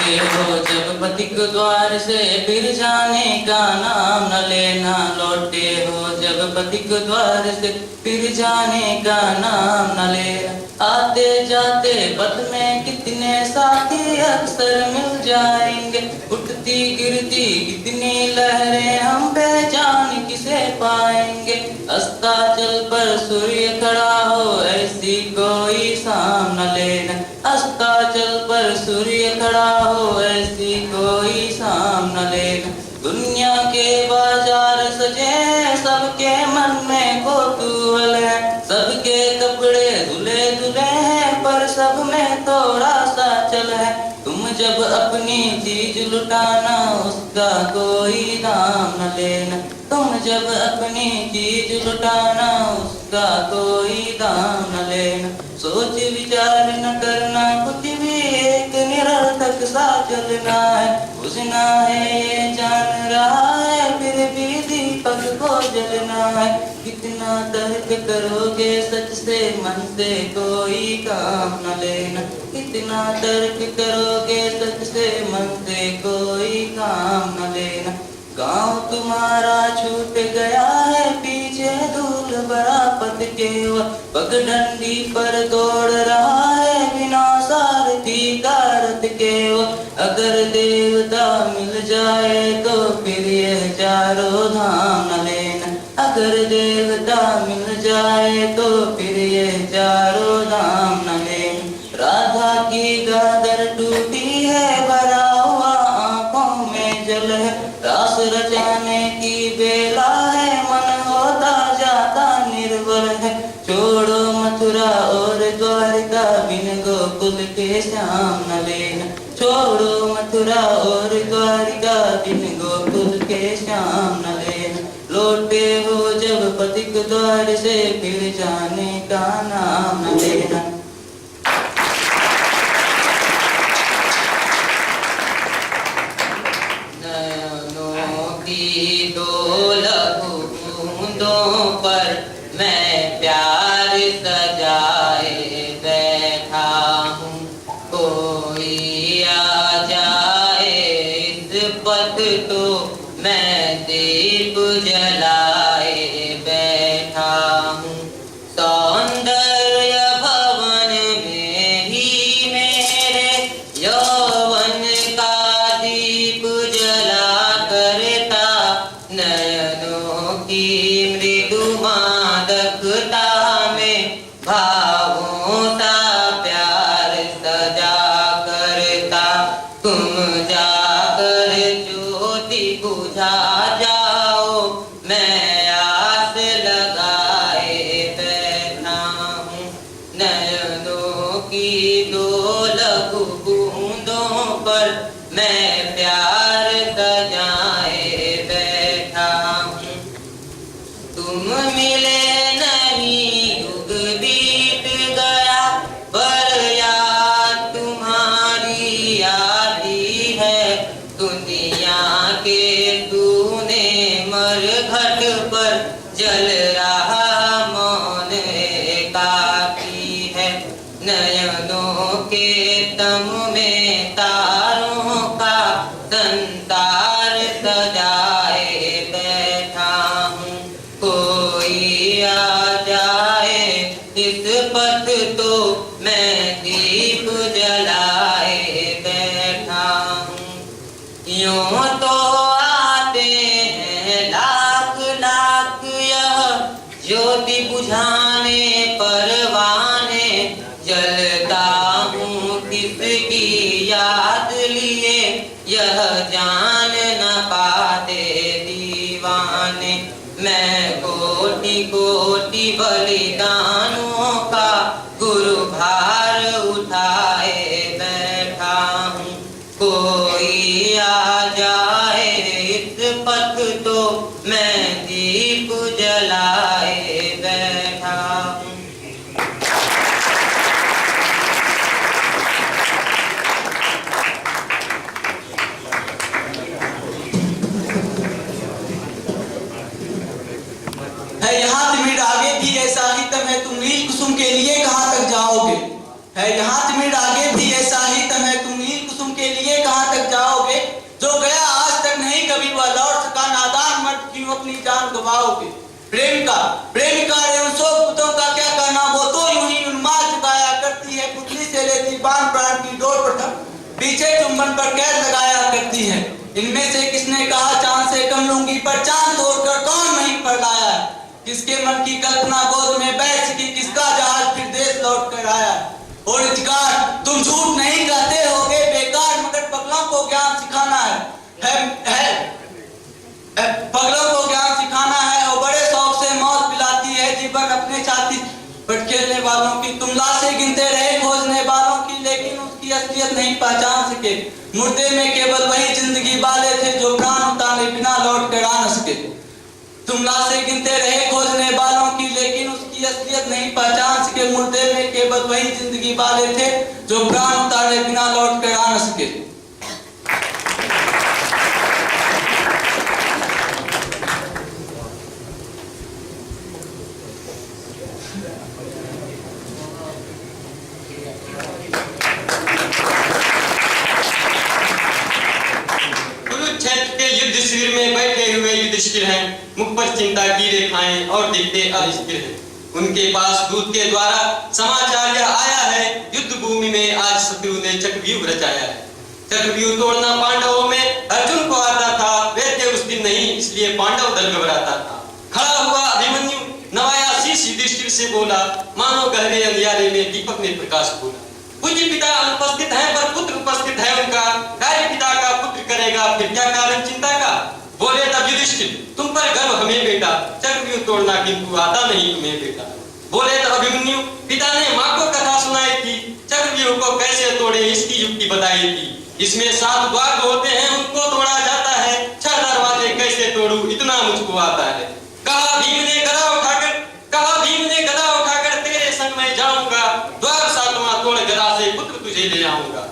लौटे हो जब पथिक द्वार से फिर जाने का नाम न लेना। लौटे हो जब पथिक द्वार से फिर जाने का नाम न लेना। आते जाते पथ में कितने साथी अक्सर मिल जाएंगे। उठती गिरती कितनी लहरें हम पहचान किसे पाएंगे। अस्ताचल पर सूर्य खड़ा हो ऐसी कोई शाम न लेना। अस्ताचल पर सूर्य खड़ा हो ऐसी कोई शाम न लेना। दुनिया के बाजार सजे सबके मन में कौतूहल है। सबके कपड़े धुले धुले हैं पर सब में थोड़ा सा चल है। तुम जब अपनी चीज लुटाना उसका कोई दाम न लेना। तुम जब अपनी चीज लुटाना उसका कोई दाम न लेना। सोच विचार न करना कुछ भी एक निरर्थक सा चलना है। बुझना है ये जान रहा है फिर भी दीपक को जलना है। कितना तर्क करोगे सच से मन से कोई काम न लेना। कितना तर्क करोगे सच से मन से कोई काम न लेना। गाँव तुम्हारा छूट गया है पीछे धूल भरा पथ के पगडंडी पर दौड़ रहा है बिना सारथी का रथ के। अगर देवता मिल जाए तो फिर यह चारों धाम न लेना। अगर देवता मिल जाए तो फिर यह चारों धाम न लेना। राधा की गागर टूटी है भरा हुआ आंखों में जल है। रास रचाने की बेला है मन होता जाता निर्बल है। छोड़ो मथुरा और द्वारिका बिन गोकुल के श्याम न लेना। छोड़ो मथुरा और द्वारिका बिन गोकुल के श्याम न लेना। लौटे हो जब पथिक द्वार से फिर जाने का नाम न लेना। दो लघु बूंदों पर मैं प्यार सजाए बैठा हूँ। कोई आ जाए इस पथ तो मैं दीप जलाए बैठा हूँ। सौंदर्य भवन में ही मेरे यौवन का दीप जला करता। नयनों की मृदु मादकता में भावों सा प्यार सजा करता। तुम जाकर ज्योति बुझा जाओ मैं आस लगाए बैठा हूँ। नयनों की दो लघु बूंदों पर मैं प्यार सजाए बैठा हूँ। तुम मिले नहीं युग बीत गया पर याद तुम्हारी आती है। दुनिया के तूने मरघट पर जल रहा मौन एकाकी है। नयनों के तम में तारों का संतार सजाए बैठा हूँ। कोई आ जाए इस पथ तो मैं दीप जलाए बैठा हूँ। यूं तो आते हैं लाख लाख यह ज्योति बुझाने परवाने। जलता हूँ किसकी याद लिए यह जान न पाते दीवाने। मैं कोटि कोटि बलिदानों का गुरु भार उठाए बैठा हूँ। कोई आ जाए इस पथ तो मैं दीप जलाए बैठा हूँ। है यहाँ तिमिर आगे भी ऐसा ही तम है। तुम नील कुसुम के लिए कहाँ तक जाओगे। है यहाँ तिमिर आगे भी ऐसा ही तम है। तुम नील कुसुम के लिए कहाँ अपनी जान गवाओगे। प्रेमिका एवं शोकपुतों का क्या कहना, वो तो यूं ही उन्माद चुकाया करती है, पुतली से लेती बाण प्राण की डोर पर पीछे चुंबन पर कैद लगाया करती है। इनमें से किसने कहा चांद से कम लूंगी, पर चांद तोड़कर कौन नहीं पर लाया है? किसके मन की कल्पना गोद में बैठ सकी, किसका जहाज फिर देश लौट कर आया? और इजगार तुम झूठ नहीं कहते होगे बेकार, मगर पगलों को ज्ञान सिखाना है पगलों को ज्ञान सिखाना है, और बड़े शौक से मौत पिलाती है जीवन अपने छाती पर खेलने वालों की। तुम लाशें गिनते रहे खोजने वालों की, लेकिन उसकी असलियत नहीं पहचान सके। मुर्दे में केवल वही जिंदगी वाले थे जो प्राण उतारे बिना लौट कर आ न सके। तुम लाशें गिनते रहे खोजने वालों की, लेकिन उसकी असलियत नहीं पहचान सके। मुर्दे में केवल वही जिंदगी वाले थे जो प्राण उतारे बिना लौट कर आ न सके। हैं, मुख पर चिंता की रेखाएं और दिखते अस्थिर हैं। उनके पास दूत के द्वारा समाचार यह आया है, युद्ध भूमि में आज शत्रु ने चक्रव्यूह रचाया है। चक्रव्यूह तोड़ना पांडवों में अर्जुन को आता था, वैद्य उस दिन नहीं, इसलिए पांडव दल घबराता था। खड़ा हुआ अभिमन्यु नवाया शीश युधिष्ठिर से बोला, मानो गहरे अंधियारे में दीपक ने प्रकाश खोला। पूज्य पिता अनुपस्थित हैं पर पुत्र उपस्थित है उनका, कार्य पिता का पुत्र करेगा फिर क्या कारण चिंता का। बोले तब युधिष्ठिर, तुम पर गर्व हमें बेटा, चक्रव्यूह तोड़ना किंतु आता नहीं तुम्हें बेटा। बोले तब अभिमन्यु, पिता ने मां को कथा सुनाई थी, चक्रव्यूह को कैसे तोड़े इसकी युक्ति बताई थी। इसमें 7 द्वार होते हैं, उनको तोड़ा जाता है, 6 दरवाजे कैसे तोड़ूं इतना मुझको आता है। कहा भीम ने गदा उठाकर तेरे संग मैं जाऊंगा, द्वार 7वां तोड़ गदा से पुत्र तुझे ले आऊंगा।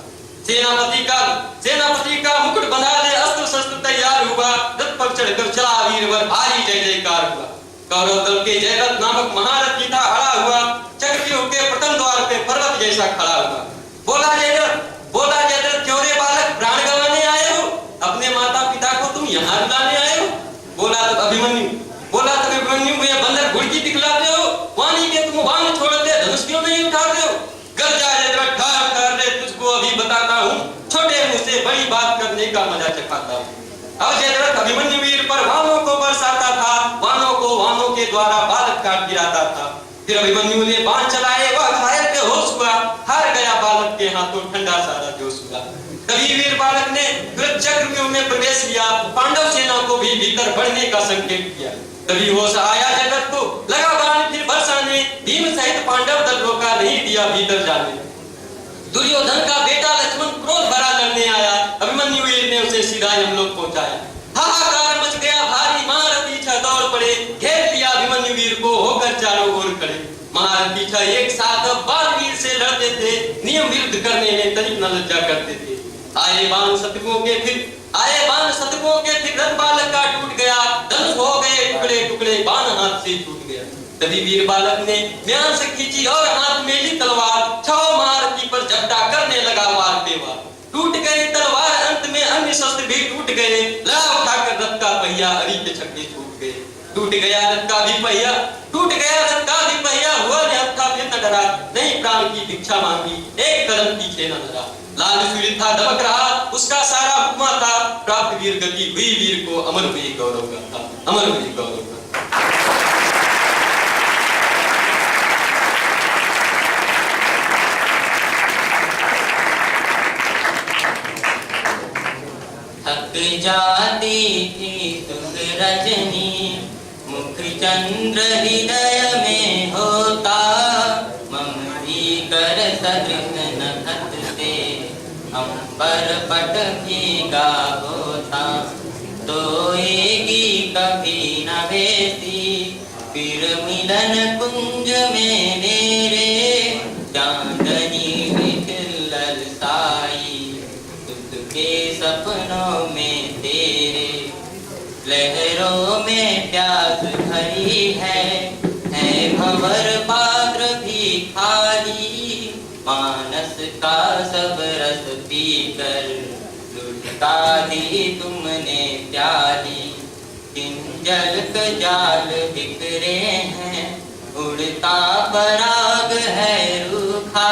सेनापति का मुकुट बना ले, अस्त्र शस्त्र तैयार हुआ, रथ पर चढ़कर चला वीरवर, भारी जय जयकार हुआ। कौरव दल के जयद्रथ नामक महारथी था अड़ा हुआ, चक्रव्यूह के प्रथम द्वार पे पर्वत जैसा खड़ा हुआ। बोला जयद्रथ क्यों रे बालक प्राण गंवाने आए हो, अपने माता पिता को तुम यहाँ रुलाने आए हो। बोला तब अभिमन्यु मुझे बंदर घुड़की दिखलाते हो, वाणी के तुम बाण छोड़ते धनुष क्यों नहीं उठाते हो। गर्जा जयद्रथ ठार रे तुझको अभी बताता हूँ, छोटे मुंह से बड़ी बात करने का मजा चखाता हूँ। अब जयद्रथ अभिमन्यु वीर पर वानों को बरसाता था, वानों के द्वारा बालक काट गिराता था। फिर अभिमन्यु ने बाण चलाए, वह घायल के होश हुआ, हार गया बालक के हाथों ठंडा सारा जोश हुआ। तभी वीर बालक ने तुरंत चक्रव्यूह में प्रवेश किया, पांडव सेना को भी भीतर बढ़ने का संकेत किया। तभी होश आया जयद्रथ को, लगा बाण फिर बरसाने, भीम सहित पांडव दल रोका नहीं दिया भीतर जाने। दुर्योधन का बेटा लक्ष्मण क्रोध भरा लड़ने आया, अभिमन्यु वीर ने उसे सीधा यमलोक पहुंचाया। हाहाकार मच गया भारी, महारथी 6 दौड़ पड़े, घेर लिया अभिमन्यु वीर को, होकर चारों ओर खड़े। महारथी 6 एक साथ बाण वीर से लड़ते थे, नियम विरुद्ध करने में तनिक न लज्जा करते थे। आए बाण शत्रुओं के फिर रथ बालक का टूट गया, धनुष हो गए टुकड़े टुकड़े, बाण हाथ से छूट गया। तभी वीर बालक ने म्यान से खींची और हाथ में ली तलवार, 6 महारथी पर झपटा करने लगा वार पे वार। टूट गई तलवार, अंत में अन्य शस्त्र भी टूट गए, लड़ा उठाकर रथ का पहिया अरी के छक्के छूट गए। टूट गया रथ का भी पहिया, हुआ निहत्था फिर न डरा, नहीं प्राण की भिक्षा मांगी, एक कदम पीछे न डरा। लाल सूर्य था दमक रहा, उसका सारा हुक्मा था, प्राप्त वीर गति हुई वीर को, अमर हुई गौरव गाथा, अमर हुई गौरव गाथा। थक जाती थी सुख रजनी, मुख चंद्र हृदय में होता, ममती कर सदृश नखत से अंबर पट भीगा होता। सोएगी कभी न बेसी, फिर मिलन कुंज में मेरे, चांदनी विखिलल साई, के सपनों में तेरे। लहरों में प्यास भरी है भंवर पात्र भी खाली, मानस का सब रस पीकर लुटा दी तुमने प्याली। जल के जाल बिखरे हैं, उड़ता पराग है रूखा,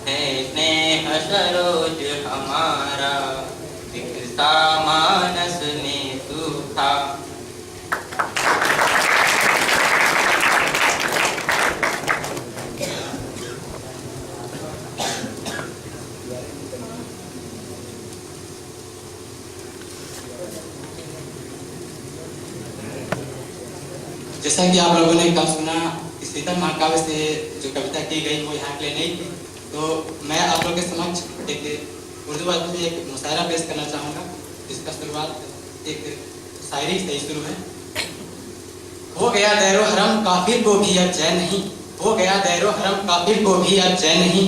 है स्नेह सरोज हमारा, दिखता मानस ने सूखा। जैसा कि आप लोगों ने कल सुना, शीतल महाकाव्य से जो कविता की गई वो यहाँ के लिए नहीं थी, तो मैं आप लोगों के समक्ष एक उर्दू भाषा में एक मुशायरा पेश करना चाहूँगा, जिसका शुरुआत एक शायरी से ही शुरू है। हो गया दैरो हरम काफिर को भी अब चैन नहीं, हो गया दैरो हरम काफिर को भी अब चैन नहीं,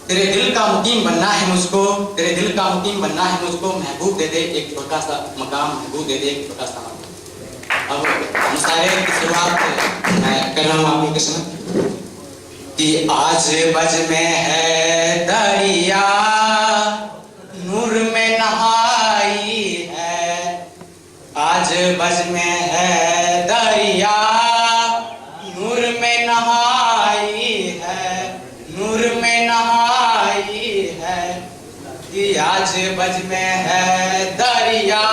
तेरे दिल का मुकीम बनना है मुझको, तेरे दिल का मुकीम बनना है मुझको, महबूब दे दे एक छोटा सा मकाम, महबूब दे दे एक छोटा सा। अब मुशायरे की शुरुआत मैं कर रहा हूँ आप लोगों के सामने कि आज बज में है दरिया, नूर में नहाई है, आज बज में है दरिया, नूर में नहाई है, नूर में नहाई है, कि आज बज में है दरिया,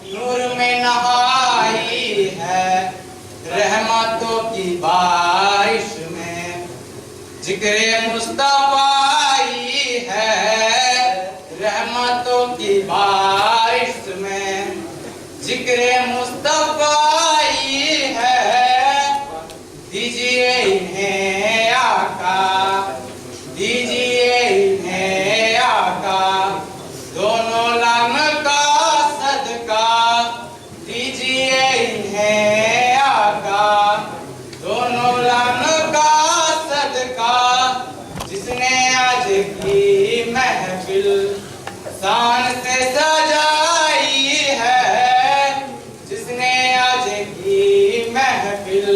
नूर में नहाई है, रहमतों की बारिश में जिक्रे मुस्तफाई है, रहमतों की बारिश में जिक्रे मुस्तफाई है, दीजिए इन्हें आका, दीजिए इन्हें आका, दोनों लाम का सदका, दीजिए इन्हें आका, दोनों लाम का सदका, जिसने आज की महफिल शान से सजाई है, जिसने आज की महफिल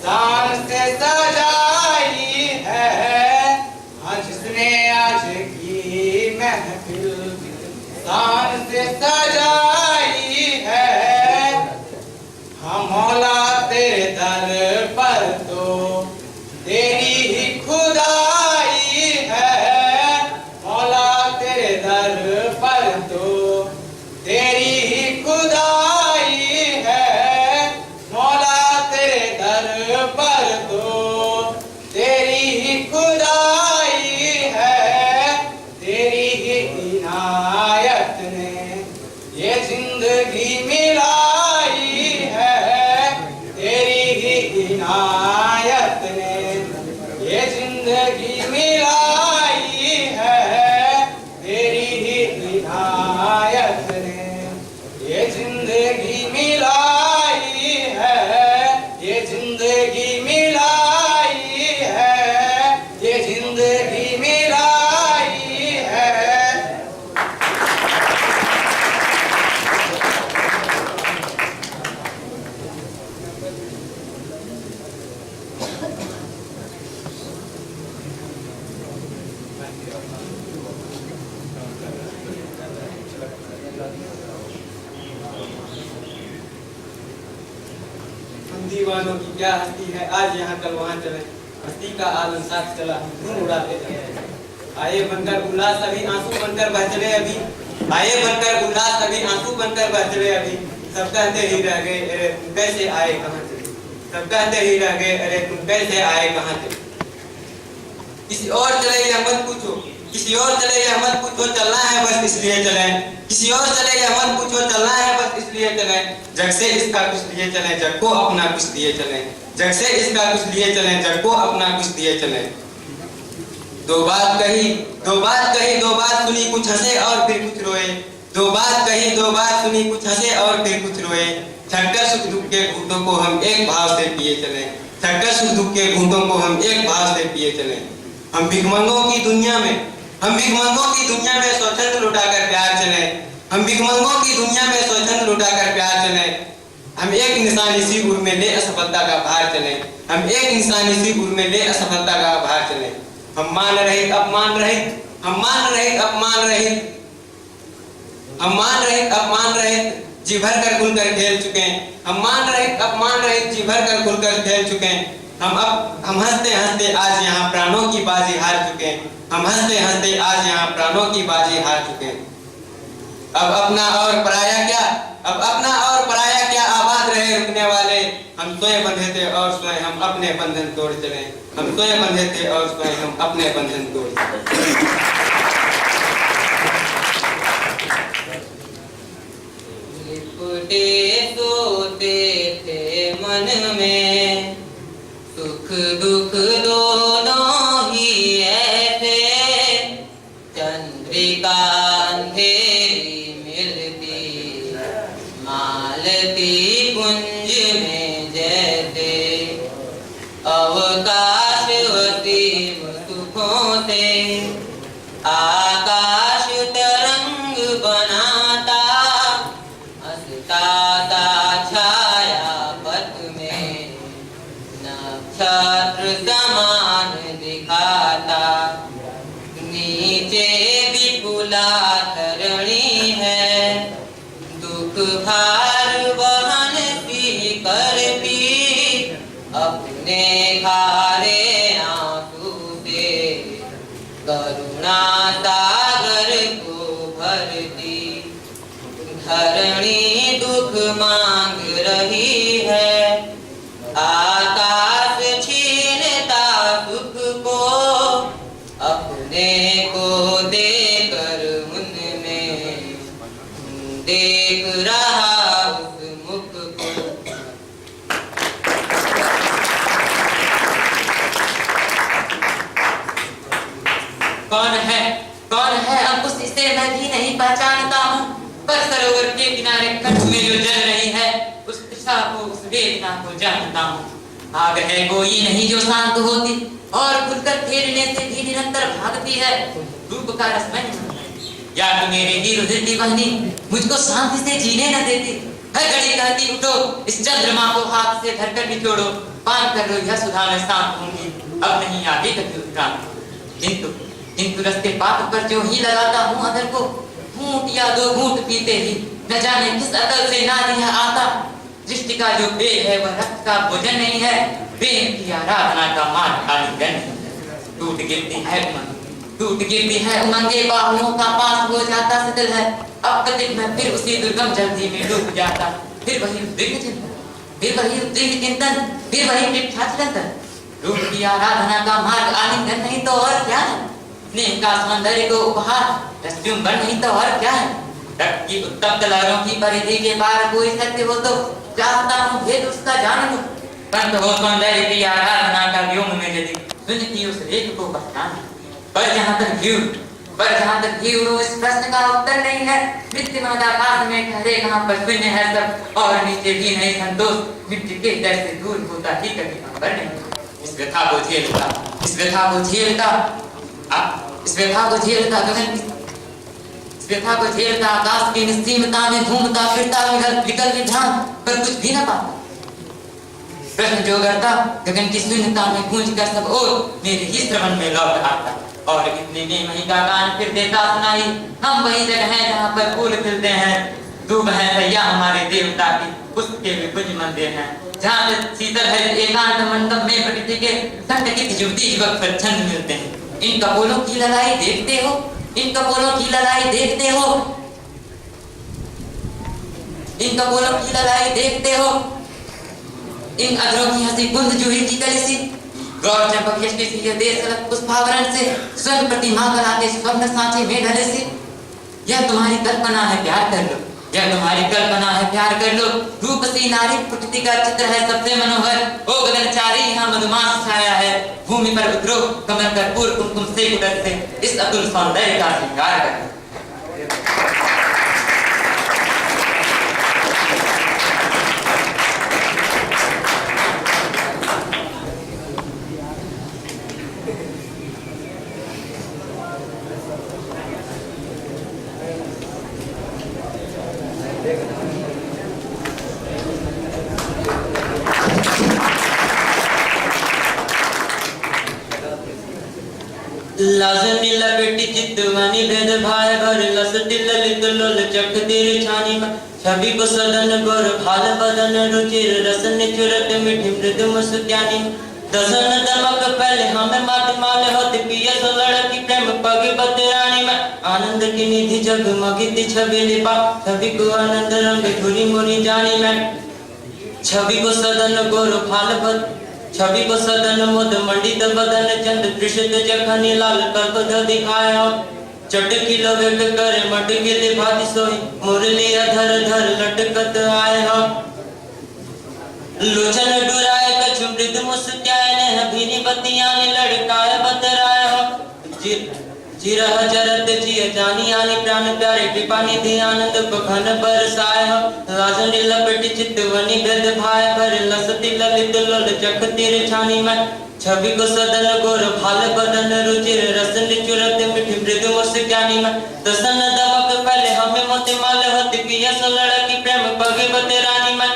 शान से सजाई है, हाँ जिसने आज की महफिल शान से सजाई है, हाँ मौला तेरे दर पर तो तेरी ही खुदाई है, मौला तेरे दर पर तो तेरी ही खुदाई है, मौला तेरे दर पर तो तेरी ही खुदाई है, तेरी ही इनायत ने ये जिंदगी मिलाई है, तेरी ही इनायत ने ये जिंदगी मिलाई है, तेरी ही इनायत ने ये जिंदगी मिलाई है, ये जिंदगी मिलाई है, ये जिंदगी मिलाई है। हम दीवानों की क्या हस्ती है, आज यहाँ कल वहाँ चले, हस्ती का आलम साथ चला, धूम उड़ाते चले, आए बनकर उल्लास सभी आंसू बनकर बह चले अभी, आए बनकर उल्लास सभी आंसू बनकर बह चले अभी, सब कहते ही रह गए अरे तुम कैसे आए कहाँ से, सब कहते ही रह गए अरे तुम कैसे आए कहाँ से। किसी और चले या मत पूछो, किसी और चले या मत पूछो, चलना है बस इसलिए चले, किसी और चले या मत पूछो, चलना है बस इसलिए चले, जग से इसका कुछ लिए चले, जग को अपना कुछ दिए चले, जग से इसका कुछ लिए चले, जग को अपना कुछ दिए चले। दो बात कही, दो बात कही, दो बात सुनी, कुछ हंसे और फिर कुछ रोए, दो बात कही, दो बात सुनी, कुछ हंसे और फिर कुछ रोए, छक्कर सुख दुख के घूंटों को हम एक भाव से पिए चले, छक्कर सुख दुख के घूंटों को हम एक भाव से पिए चले। हम भिखमंगों की दुनिया में, हम भिखमंगों की दुनिया में स्वच्छंद लुटाकर प्यार चले, हम भिखमंगों की दुनिया में स्वच्छंद लुटाकर प्यार चले, हम एक निशानी सी उर में ले असफलता का भार चले, हम एक निशानी सी उर में ले असफलता का भार चले। हम मान रहित अपमान रहित, हम मान रहित अपमान रहित, हम मान रहित अपमान रहित, जी भर कर खुलकर खेल चुके हैं। हम मान रहे जी भर कर खुलकर खेल चुके हैं। हम हंसते हंसते आज यहाँ प्राणों की बाजी हार चुके हैं। हम हंसते हंसते आज यहाँ प्राणों की बाजी हार चुके हैं। अब अपना और पराया क्या आबाद रहे रुकने वाले। हम स्वयं बंधे थे और स्वयं हम अपने बंधन तोड़ चले। हम स्वयं बंधे थे और स्वयं हम अपने बंधन तोड़ चले। लिपटे सोते थे मन में, सुख दुख दोनों ही ऐसे। चंद्रिका अंधेरी मिलती मालती कुंज में जैसे। अवकाश असीम सुखों से आकाश तरंग बनाता। हंसता छाया पथ में नक्षत्र समान दिखाता। नीचे विपुला धरणी है, दुख भार वहन सी करती। अपने खारे आंसू से करुणा सागर को भरती। धरणी दुख मांग रही है, आकाश छीनता सुख को। अपने को देकर उनमें देख रहा उस मुख को। कौन है अंकुश, इसे मैं भी नहीं पहचानता हूँ। पर सरोवर के किनारे कंठ में जो जल रही है, उस दिशा को, उस वेदना को जानता हूँ। आग है कोई नहीं जो शांत होती, और खुलकर खेलने से भी निरंतर भागती है। रूप का रस मैं या तो मेरे ही रुधिर की बहनी मुझको शांति से जीने न देती। हर घड़ी कहती उठो, इस चंद्रमा को हाथ से धरकर निचोड़ो। पान कर लो यह सुधा में शांत होंगी, अब नहीं आगे कभी उत्क्रांत। किंतु रस्ते पाप पर जो ही लगाता हूँ अधर को, घूंट या दो घूंट पीते ही न जाने किस अकल से ना दिया आता। दृष्टि का जो पेय है वह रक्त का भोजन नहीं है, प्रेम की आराधना का मार्ग आलिंगन। टूट गिरती है उमंगे बाहुओं का पास हो जाता शिथिल है। अब कतिक मैं फिर उसी दुर्गम जल्दी में डूब जाता। फिर वही उद्विग्न चिंतन, फिर वही मिथ्या चिंतन। रूप की आराधना का मार्ग आलिंगन नहीं तो और क्या है। स्नेह का सौंदर्य को उपहार रसचुंबन नहीं तो और क्या है। रक्त की उत्तप्त लहरों की परिधि के पार कोई सत्य हो तो चाहता हूँ भेद उसका जान लूं। पंत हो सौंदर्य की आराधना का व्योम में यदि सुनती उस रेख को पहचान। पर जहाँ तक जीव इस प्रश्न का उत्तर नहीं है। मृत्युमद आकाश में ठहरे कहाँ पर शून्य है सब, और नीचे भी नहीं संतोष। मिट्टी के दर से दूर होता ही कभी अंबर नहीं। इस व्यथा को झेलता आकाश की निस्सीमता में घूमता फिरता विकल विधान, पर कुछ भी न पाता। प्रश्न जो करता गगन की शून्यता में गूंज कर सब और मेरे ही श्रवण में लौट आता। और इतने में वही का गान फिर देता सुनाई। हम वही जगह हैं जहाँ पर फूल खिलते हैं। दूब है सैया हमारे देवता की, उसके भी कुछ मंदिर हैं जहाँ शीतल है एकांत मंडप में प्रकृति के संतकित युवती युवक पर छंद मिलते हैं। इन कपोलों की लड़ाई देखते हो, इन कपोलों की लड़ाई देखते हो। इन अधरों की हंसी बुंद जूही की कलिसी, गौर चंपक यष्टि सी ये देश अलग पुष्पावरण से स्वर्ण प्रतिमा कराते स्वप्न सांचे में ढले से। यह तुम्हारी कल्पना है प्यार कर लो। रूप सी नारी प्रकृति का चित्र है सबसे मनोहर। ओ गगनचारी यहाँ मधुमास छाया है, भूमि पर उतरो कमल कर्पूर कुमकुम से उदर से इस अतुल सौंदर्य का श्रृंगार कर। लाजमी लपेटी चितवानी भेद भाई भर लस दिल लित लोल चक तेरे छानी छवि को सदन गोर भाल बदन रुचिर रसन चुरत मिठी मृदु मुस्कानी दसन दमक पहले हमें मात माले होते पिया सो लड़की प्रेम पग बतरानी में आनंद की निधि जगमगित छवि लिपा छवि को आनंद रंग धुरी मुरी जानी में छवि को सदन गोर भाल बद छवि को सदन मुद मंडित बदन चंद त्रिषित जखनी लाल कल्प दिखाया चटकी लगे करे मटकी लिभाती सोई मुरली अधर धर लटकत आए हो लोचन डुराए कछु मृद मुस्काए ने भीनी बत्तियां ने लड़काए बतराए हो जिरह जरत जिय जानी आनी प्राण प्यारे कृपानी धी आनंद को घन बरसाए हो राजन लपटी चितवनी गद भाई भर लसती ललित लोल चखती छानी में छवि को सदन गोर भाल बदन रुचिर रसन चुरत मिठी मृदु मुस्कानी में दसन दमक पहले हमें मोती माल होती पिया सो लड़की प्रेम पगे बतरानी में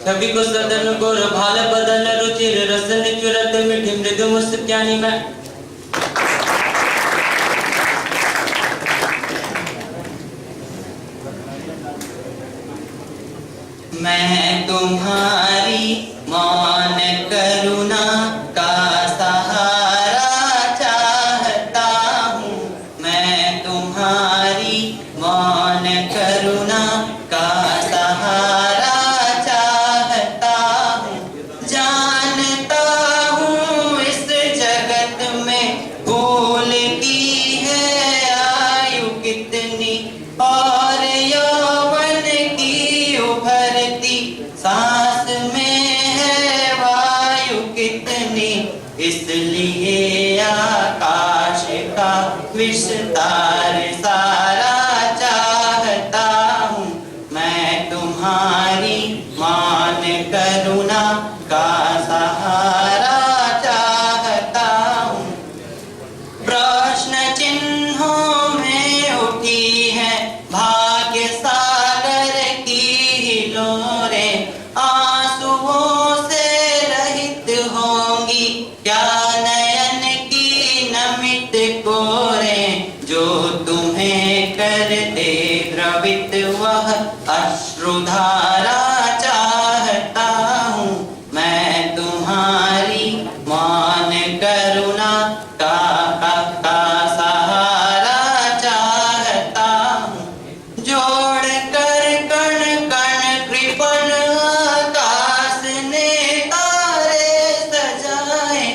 छवि को सदन गोर भाल बदन रुचिर रसन चुरत मिठी मृदु मुस्कानी में मैं तुम्हारी मौन करुणा का सहारा चाहता हूँ मैं तुम्हारी मौन करुणा का सहारा चाहता हूँ जानता हूँ इस जगत में भूल की है आयु कितनी और यौवन की उभरती सांस में है वायु कितनी इसलिए आकाश का विस्तार सारा चाहता हूँ मैं तुम्हारी मान करुणा का सहारा चाहता हूँ प्रश्न चिन्हों में उठी है भाग्य सागर की हिलोरें आंसुओं से रहित होंगी क्या नयन की नमित कोरें जो तुम्हें कर दे द्रवित वह अश्रुधारा चाहता हूँ मैं तुम्हारी मान करुणा का सहारा चाहता हूँ जोड़ कर कण कण कृपण आकाश ने तारे सजाए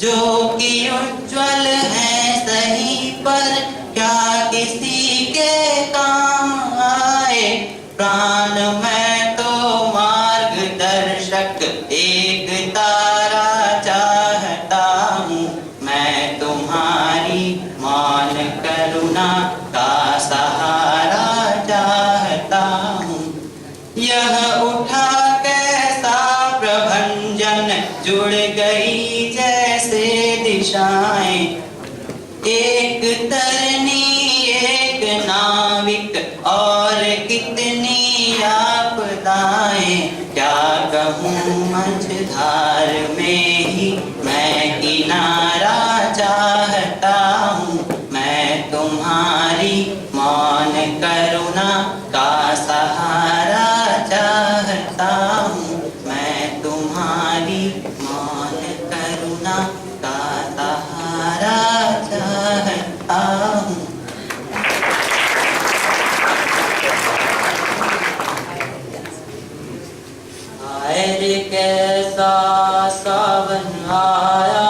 जो कि उज्ज्वल है सही पर क्या किसी के काम आए प्राण मैं तो मार्गदर्शक एक तारा चाहता हूँ मैं तुम्हारी मान करुणा का सहारा चाहता हूँ यह उठा कैसा प्रभंजन जुड़ गई जैसे दिशाएं एक तरनी एक नाविक और कितनी आपदाएं क्या कहूँ मझधार में ही मैं किनारा चाहता हूँ मैं तुम्हारी मौन करुणा का सहारा चाहता हूँ मैं तुम्हारी मौन करुणा का सहारा चाहता हूँ आए रे कैसा सावन आया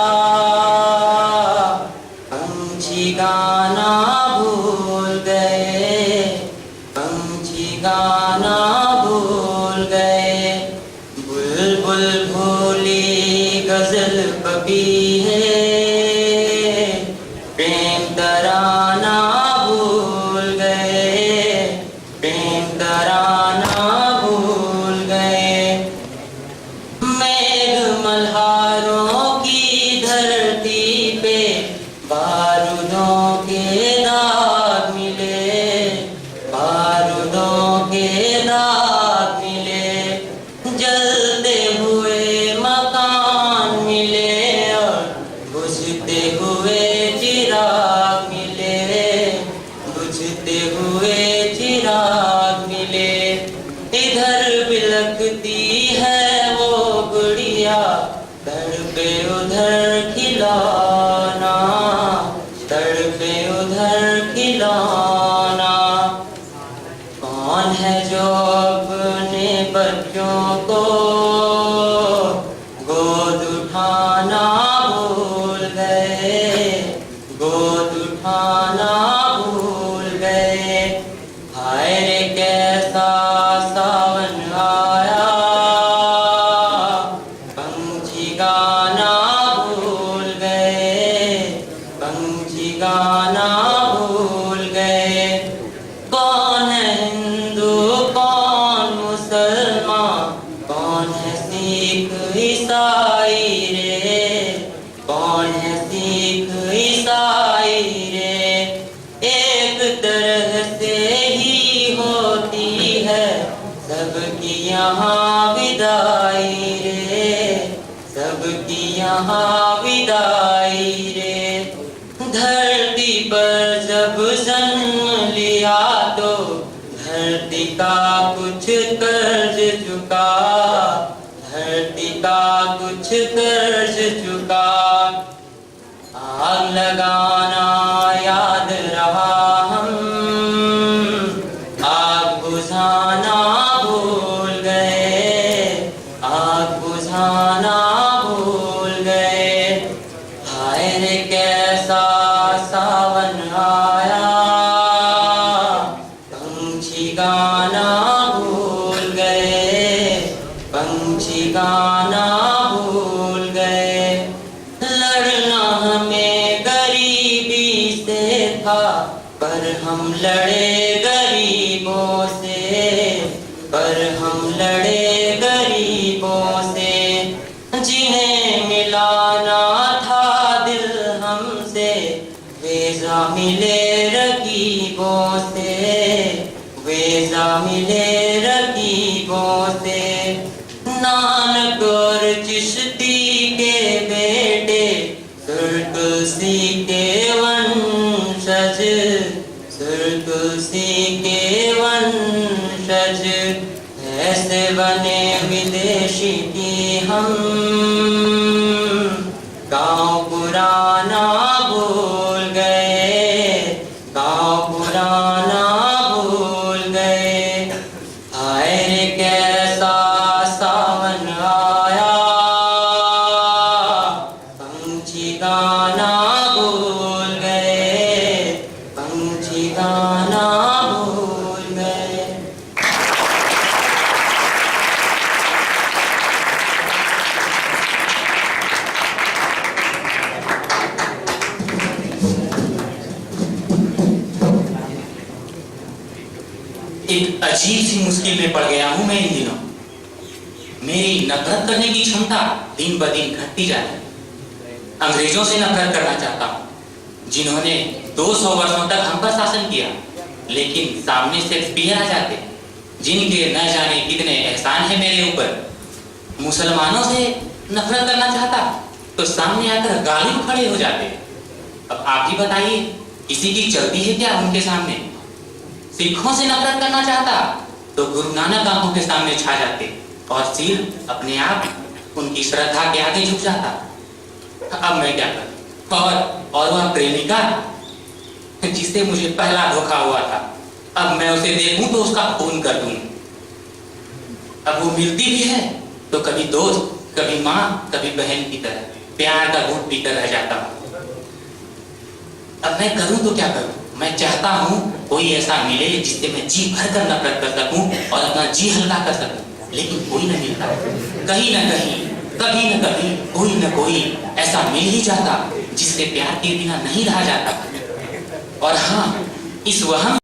पंछी गाना भूल गए पंछी गाना भूल गए बुलबुल भूली गजल पपी है प्रेम तराना भूल गए प्रेम तराना भूल गए मेघ मल्हारों की धरती पे बारूदों के दाग मिले बारूदों के दाग मिले जलते हुए मकान मिले और बुझते हुए चिराग मिले बुझते हुए चिराग मिले खिलौना, तड़पे उधर खिलौना। कौन है जो अपने बच्चों को गोद उठाना भूल गए, गोद उठाना भूल गए। हाय रे कैसा सावन आया, पंछी गाना भूल गए, पंछी गाना भूल गए। कौन है हिंदू कौन मुसलमान, कौन है सिख ईसाई रे, कौन है सिख ईसाई रे। एक तरह से ही होती है सबकी यहाँ विदाई रे, सबकी यहाँ विदाई रे। धरती पर जब जन्म लिया तो धरती का कुछ कर्ज चुका, धरती का कुछ कर्ज चुका। आग लगाना याद रहा हम, आग बुझाना भूल गए, आग बुझाना भूल गए। हाय रे कैसा सावन आया, पंछी गाना भूल गए, पंछी गाना भूल गए। लड़ना हमें गरीबी से था, पर हम लड़े गरीबों से, पर हम लड़े गरीबों से। जिन्हें मिलाना था दिल हमसे, वेजा मिले रकीबों से, वेजा मिले रकीबों से। नानक और चिश्ती के बेटे, सुरकुसी के वंशज, सुरकुसी के वंशज। ऐसे बने विदेशी की हम, गांव पुराना भूल गए, गांव पुराना भूल गए। हाय रे कैसा सावन आया, पंछी गाना भूल गए, पंछी गाना भूल गए। एक अजीब सी मुश्किल में पड़ गया हूं मैं इन दिनों। मेरी नफरत करने की क्षमता दिन ब दिन घटती जा रही है। अंग्रेजों से नफरत करना चाहता हूं, जिन्होंने 200 वर्षों तक हम पर शासन किया, लेकिन सामने शेक्सपियर आ जाते, जिनके न जाने कितने एहसान है मेरे ऊपर। मुसलमानों से नफरत करना चाहता तो सामने आकर गालिब खड़े हो जाते। अब आप ही बताइए, किसी की चलती है क्या उनके सामने? सिखों से नफरत करना चाहता तो गुरु नानक आंखों के सामने छा जाते और सिर अपने आप उनकी श्रद्धा के आगे झुक जाता। अब मैं क्या करूं? और वह प्रेमिका जिससे मुझे पहला धोखा हुआ था, अब मैं उसे देखूं तो उसका खून कर दूं। अब वो मिलती भी है तो कभी दोस्त, कभी माँ, कभी बहन की तरह प्यार का घूंट पीकर रह जाता हूं। अब मैं करूं तो क्या करूं? मैं चाहता हूं कोई ऐसा मिले जिससे मैं जी भर कर नफरत कर सकूं और अपना जी हल्का कर सकूं, लेकिन कोई न मिलता। कहीं न कहीं, कभी न कभी कोई न कोई ऐसा मिल ही जाता जिससे प्यार के बिना नहीं रहा जाता। और हाँ, इस वहम